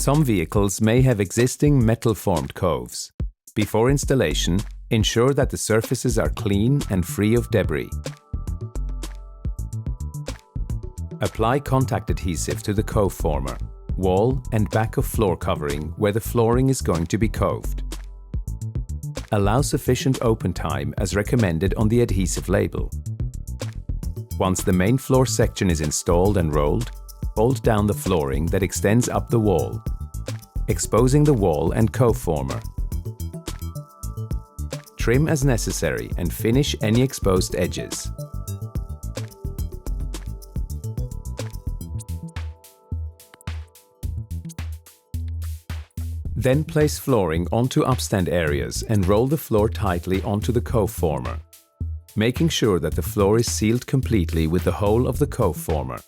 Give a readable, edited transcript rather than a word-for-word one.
Some vehicles may have existing metal-formed coves. Before installation, ensure that the surfaces are clean and free of debris. Apply contact adhesive to the cove former, wall and back of floor covering where the flooring is going to be coved. Allow sufficient open time as recommended on the adhesive label. Once the main floor section is installed and rolled, bolt down the flooring that extends up the wall, exposing the wall and cove former. Trim as necessary and finish any exposed edges. Then place flooring onto upstand areas and roll the floor tightly onto the cove former, making sure that the floor is sealed completely with the whole of the cove former.